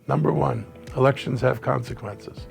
Number one, elections have consequences.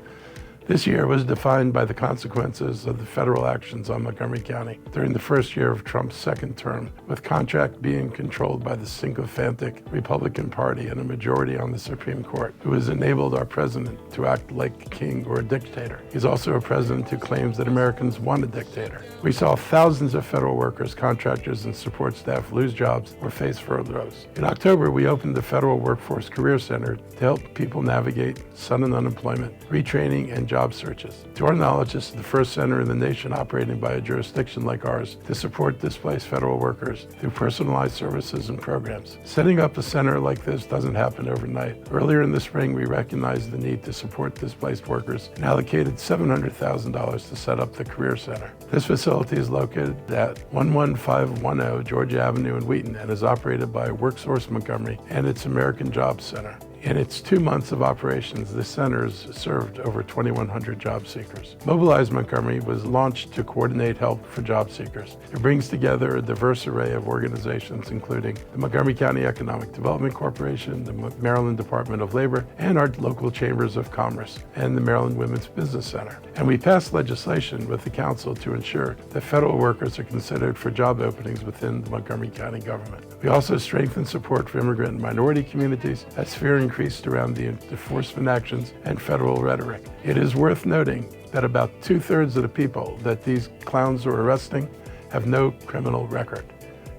This year was defined by the consequences of the federal actions on Montgomery County during the first year of Trump's second term, with contract being controlled by the sycophantic Republican Party and a majority on the Supreme Court, who has enabled our president to act like a king or a dictator. He's also a president who claims that Americans want a dictator. We saw thousands of federal workers, contractors, and support staff lose jobs or face furloughs. In October, we opened the Federal Workforce Career Center to help people navigate sudden unemployment, retraining, and job searches. To our knowledge, this is the first center in the nation operating by a jurisdiction like ours to support displaced federal workers through personalized services and programs. Setting up a center like this doesn't happen overnight. Earlier in the spring, we recognized the need to support displaced workers and allocated $700,000 to set up the Career Center. This facility is located at 11510 Georgia Avenue in Wheaton and is operated by WorkSource Montgomery and its American Jobs Center. In its 2 months of operations, the center has served over 2,100 job seekers. Mobilize Montgomery was launched to coordinate help for job seekers. It brings together a diverse array of organizations, including the Montgomery County Economic Development Corporation, the Maryland Department of Labor, and our local chambers of commerce, and the Maryland Women's Business Center. And we passed legislation with the council to ensure that federal workers are considered for job openings within the Montgomery County government. We also strengthened support for immigrant and minority communities as fear increased around the enforcement actions and federal rhetoric. It is worth noting that about 2/3 of the people that these clowns are arresting have no criminal record.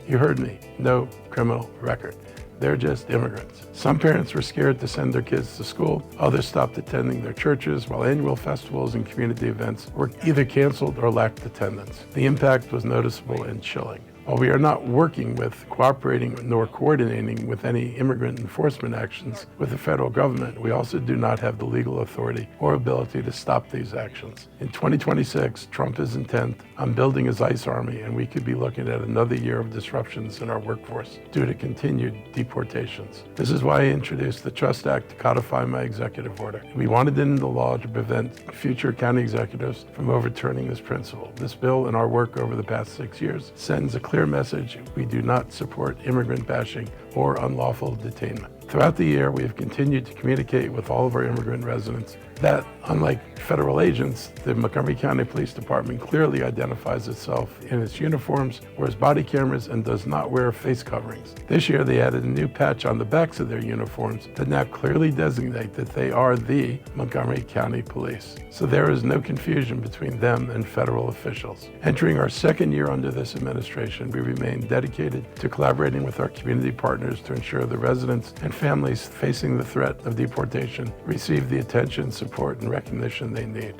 You heard me, no criminal record. They're just immigrants. Some parents were scared to send their kids to school. Others stopped attending their churches, while annual festivals and community events were either canceled or lacked attendance. The impact was noticeable and chilling. While we are not working with, cooperating, nor coordinating with any immigrant enforcement actions with the federal government, we also do not have the legal authority or ability to stop these actions. In 2026, Trump is intent on building his ICE army, and we could be looking at another year of disruptions in our workforce due to continued deportations. This is why I introduced the Trust Act to codify my executive order. We wanted it in the law to prevent future county executives from overturning this principle. This bill and our work over the past 6 years sends a clear message: we do not support immigrant bashing or unlawful detainment. Throughout the year, we have continued to communicate with all of our immigrant residents that, unlike federal agents, the Montgomery County Police Department clearly identifies itself in its uniforms, wears body cameras, and does not wear face coverings. This year, they added a new patch on the backs of their uniforms that now clearly designate that they are the Montgomery County Police. So there is no confusion between them and federal officials. Entering our second year under this administration, we remain dedicated to collaborating with our community partners to ensure the residents and families facing the threat of deportation receive the attention, support, and recognition they need.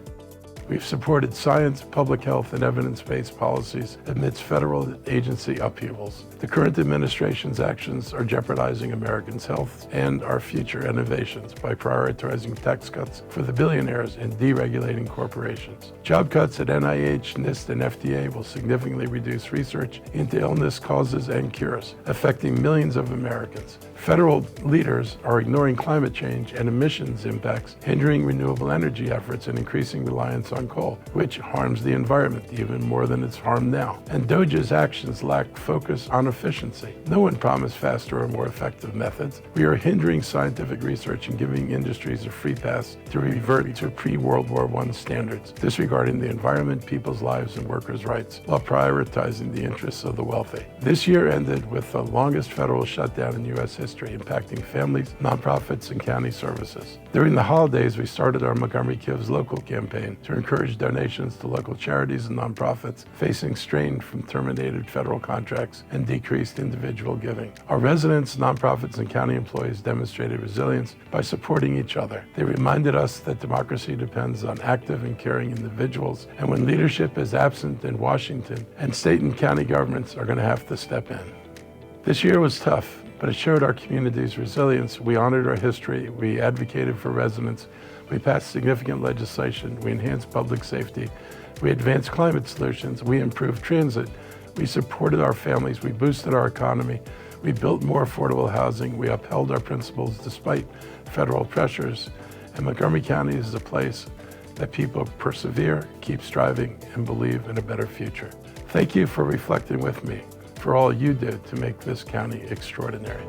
We've supported science, public health, and evidence-based policies amidst federal agency upheavals. The current administration's actions are jeopardizing Americans' health and our future innovations by prioritizing tax cuts for the billionaires and deregulating corporations. Job cuts at NIH, NIST, and FDA will significantly reduce research into illness causes and cures, affecting millions of Americans. Federal leaders are ignoring climate change and emissions impacts, hindering renewable energy efforts and increasing reliance on coal, which harms the environment even more than it's harmed now. And DOJ's actions lack focus on efficiency. No one promised faster or more effective methods. We are hindering scientific research and giving industries a free pass to revert to pre-World War I standards, disregarding the environment, people's lives, and workers' rights, while prioritizing the interests of the wealthy. This year ended with the longest federal shutdown in U.S. history, impacting families, nonprofits, and county services. During the holidays, we started our Montgomery Gives Local campaign to encourage donations to local charities and nonprofits facing strain from terminated federal contracts and decreased individual giving. Our residents, nonprofits, and county employees demonstrated resilience by supporting each other. They reminded us that democracy depends on active and caring individuals, and when leadership is absent in Washington, and state and county governments are going to have to step in. This year was tough, but it showed our community's resilience. We honored our history, we advocated for residents, we passed significant legislation, we enhanced public safety, we advanced climate solutions, we improved transit, we supported our families, we boosted our economy, we built more affordable housing, we upheld our principles despite federal pressures, and Montgomery County is a place that people persevere, keep striving, and believe in a better future. Thank you for reflecting with me, for all you did to make this county extraordinary.